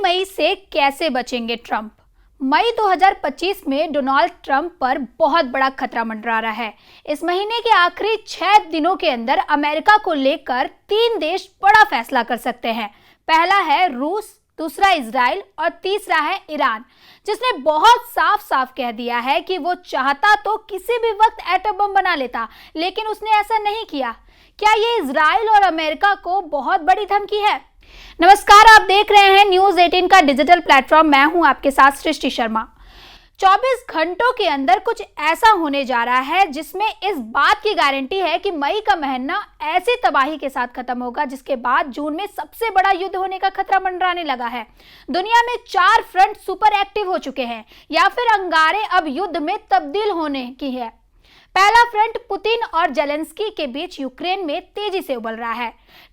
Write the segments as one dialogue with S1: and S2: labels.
S1: मई से कैसे बचेंगे ट्रंप? मई 2025 में डोनाल्ड ट्रंप पर बहुत बड़ा खतरा मंडरा रहा है। इस महीने के आखिरी 6 दिनों के अंदर अमेरिका को लेकर 3 देश बड़ा फैसला कर सकते हैं। पहला है रूस, दूसरा इजराइल और तीसरा है ईरान, जिसने बहुत साफ साफ कह दिया है कि वो चाहता तो किसी भी वक्त एटम बम बना लेता, लेकिन उसने ऐसा नहीं किया। क्या ये इजराइल और अमेरिका को बहुत बड़ी धमकी है? नमस्कार, आप देख रहे हैं न्यूज 18 का डिजिटल प्लेटफॉर्म। मैं हूं आपके साथ सृष्टि शर्मा। 24 घंटों के अंदर कुछ ऐसा होने जा रहा है जिसमें इस बात की गारंटी है कि मई का महीना ऐसी तबाही के साथ खत्म होगा जिसके बाद जून में सबसे बड़ा युद्ध होने का खतरा मंडराने लगा है। दुनिया में 4 फ्रंट सुपर एक्टिव हो चुके हैं या फिर अंगारे अब युद्ध में तब्दील होने की है। पहला फ्रंट पुतिन और जेलेंस्की के बीच यूक्रेन में तेजी से उबल रहा है।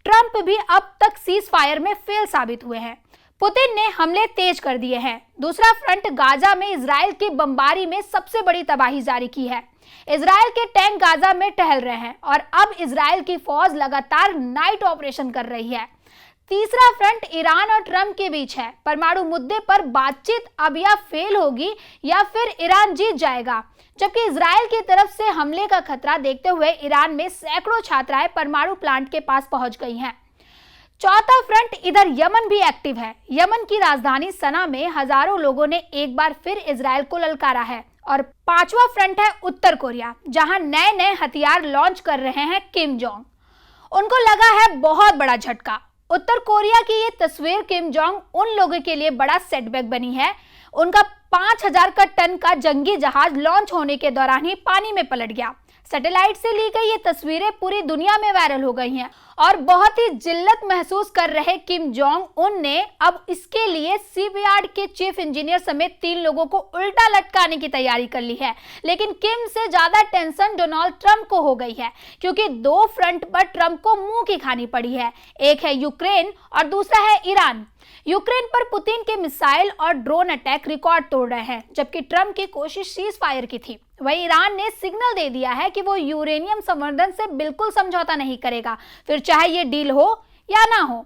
S1: ट्रंप भी अब तक सीज फायर में फेल साबित हुए हैं। पुतिन ने हमले तेज कर दिए हैं। दूसरा फ्रंट गाजा में इजराइल की बमबारी में सबसे बड़ी तबाही जारी की है। इजराइल के टैंक गाजा में टहल रहे हैं और अब इजराइल की फौज लगातार नाइट ऑपरेशन कर रही है। तीसरा फ्रंट ईरान और ट्रंप के बीच है। परमाणु मुद्दे पर बातचीत अब या फेल होगी या फिर ईरान जीत जाएगा। जबकि इजराइल की तरफ से हमले का खतरा देखते हुए ईरान में सैकड़ों छात्राएं परमाणु प्लांट के पास पहुंच गई हैं। चौथा फ्रंट इधर यमन भी एक्टिव है। यमन की राजधानी सना में हजारों लोगों ने एक बार फिर इजराइल को ललकारा है। और पांचवा फ्रंट है उत्तर कोरिया, जहां नए नए हथियार लॉन्च कर रहे हैं किम जोंग। उनको लगा है बहुत बड़ा झटका। उत्तर कोरिया की ये तस्वीर किम जोंग उन लोगों के लिए बड़ा सेटबैक बनी है। उनका 5000 का टन का जंगी जहाज लॉन्च होने के दौरान ही पानी में पलट गया। सैटेलाइट से ली गई ये तस्वीरें पूरी दुनिया में वायरल हो गई हैं और बहुत ही जिल्लत महसूस कर रहे किम जोंग उन ने अब इसके लिए शिपयार्ड के चीफ इंजीनियर समेत 3 लोगों को उल्टा लटकाने की तैयारी कर ली है। लेकिन किम से ज्यादा टेंशन डोनाल्ड ट्रंप को हो गई है, क्योंकि 2 फ्रंट पर ट्रंप को मुंह की खानी पड़ी है। एक है यूक्रेन और दूसरा है ईरान। यूक्रेन पर पुतिन के मिसाइल और ड्रोन अटैक रिकॉर्ड तोड़ रहे हैं, जबकि ट्रंप की कोशिश सीज फायर की थी। वहीं ईरान ने सिग्नल दे दिया है कि वो यूरेनियम संवर्धन से बिल्कुल समझौता नहीं करेगा, फिर चाहे ये डील हो या ना हो।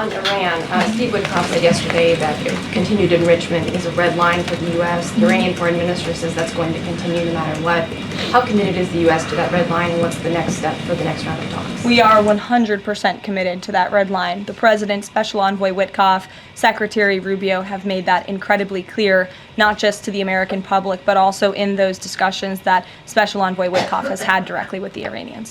S2: On Iran, Steve Witkoff said yesterday that continued enrichment is a red line for the U.S. The Iranian foreign minister says that's going to continue no matter what. How committed is the U.S. to that red line, and what's the next step for the next round of talks?
S3: We are 100% committed to that red line. The President, Special Envoy Witkoff, Secretary Rubio have made that incredibly clear, not just to the American public, but also in those discussions that Special Envoy Witkoff has had directly with the Iranians.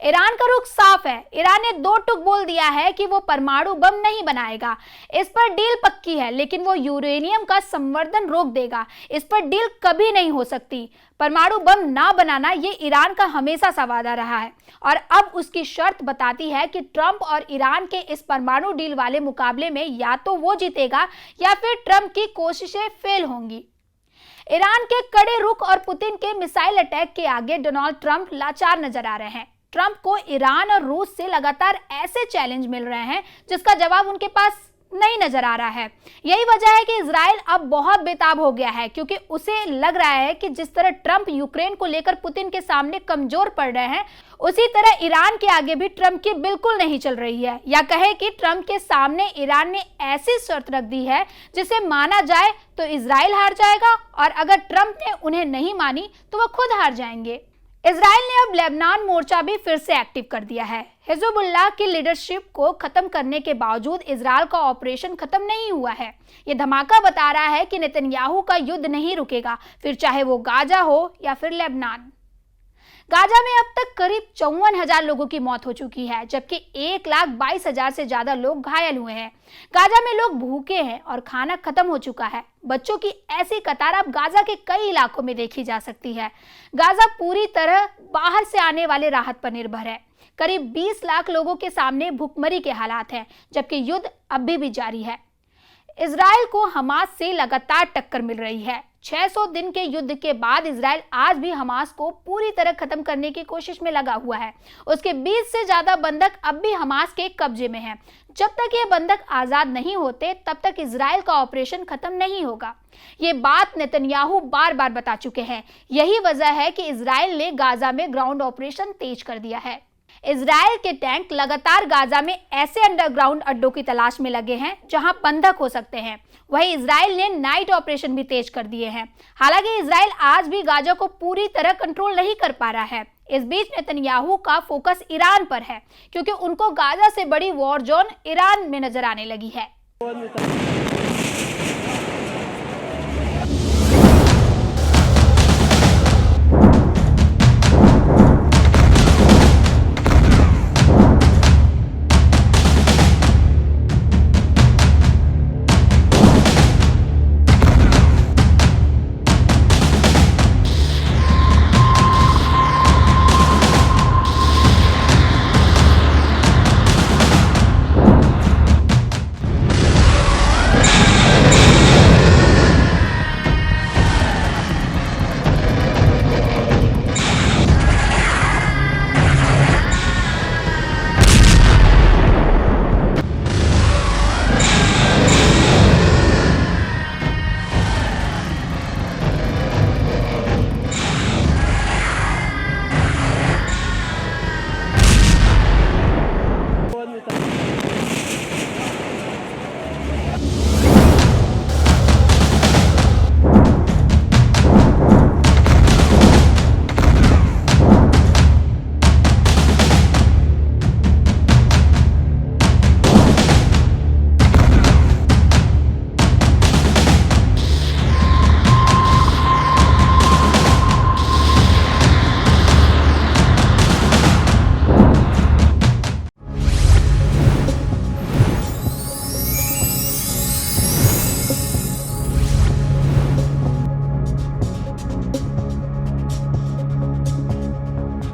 S1: Iran का रुख साफ है। Iran ने 2 टूक बोल दिया है कि वो परमाणु बम नहीं बनाएगा। इस पर डील पक्की है, लेकिन वो यूरेनियम का संवर्धन रोक देगा। इस पर डील कभी नहीं हो सकती। परमाणु बम ना बनाना ये ईरान का हमेशा सा वादा रहा है और अब उसकी शर्त बताती है कि ट्रंप और ईरान के इस परमाणु डील वाले मुकाबले में या तो वो जीतेगा या फिर ट्रंप की कोशिशें फेल होंगी। ईरान के कड़े रुख और पुतिन के मिसाइल अटैक के आगे डोनाल्ड ट्रंप लाचार नजर आ रहे हैं। ट्रंप को ईरान और रूस से लगातार ऐसे चैलेंज मिल रहे हैं जिसका जवाब उनके पास नहीं नजर आ रहा है। यही वजह है कि इजराइल अब बहुत बेताब हो गया है, क्योंकि उसे लग रहा है कि जिस तरह ट्रंप यूक्रेन को लेकर पुतिन के सामने कमजोर पड़ रहे हैं, उसी तरह ईरान के आगे भी ट्रंप की बिल्कुल नहीं चल रही है। या कहे कि ट्रंप के सामने ईरान ने ऐसी शर्त रख दी है जिसे माना जाए तो इजराइल हार जाएगा और अगर ट्रंप ने उन्हें नहीं मानी तो वह खुद हार जाएंगे। इजराइल ने अब लेबनान मोर्चा भी फिर से एक्टिव कर दिया है। हिजबुल्लाह की लीडरशिप को खत्म करने के बावजूद इजराइल का ऑपरेशन खत्म नहीं हुआ है। ये धमाका बता रहा है कि नेतन्याहू का युद्ध नहीं रुकेगा, फिर चाहे वो गाजा हो या फिर लेबनान। गाजा में अब तक करीब 54,000 लोगों की मौत हो चुकी है, जबकि 1,22,000 से ज्यादा लोग घायल हुए हैं। गाजा में लोग भूखे हैं और खाना खत्म हो चुका है। बच्चों की ऐसी कतार अब गाजा के कई इलाकों में देखी जा सकती है। गाजा पूरी तरह बाहर से आने वाले राहत पर निर्भर है। करीब 20 लाख लोगों के सामने भूखमरी के हालात हैं, जबकि युद्ध अभी भी जारी है। इजराइल को हमास से लगातार टक्कर मिल रही है। 600 दिन के युद्ध के बाद इजराइल आज भी हमास को पूरी तरह खत्म करने की कोशिश में लगा हुआ है। उसके 20 से ज्यादा बंधक अब भी हमास के कब्जे में हैं। जब तक ये बंधक आजाद नहीं होते, तब तक इजराइल का ऑपरेशन खत्म नहीं होगा। ये बात नेतन्याहू बार बार बता चुके हैं। यही वजह है कि इजराइल ने गाजा में ग्राउंड ऑपरेशन तेज कर दिया है। इजराइल के टैंक लगातार गाजा में ऐसे अंडरग्राउंड अड्डों की तलाश में लगे हैं जहां बंधक हो सकते हैं। वहीं इजराइल ने नाइट ऑपरेशन भी तेज कर दिए हैं। हालांकि इजराइल आज भी गाजा को पूरी तरह कंट्रोल नहीं कर पा रहा है। इस बीच नेतन्याहू का फोकस ईरान पर है, क्योंकि उनको गाजा से बड़ी वॉर जोन ईरान में नजर आने लगी है।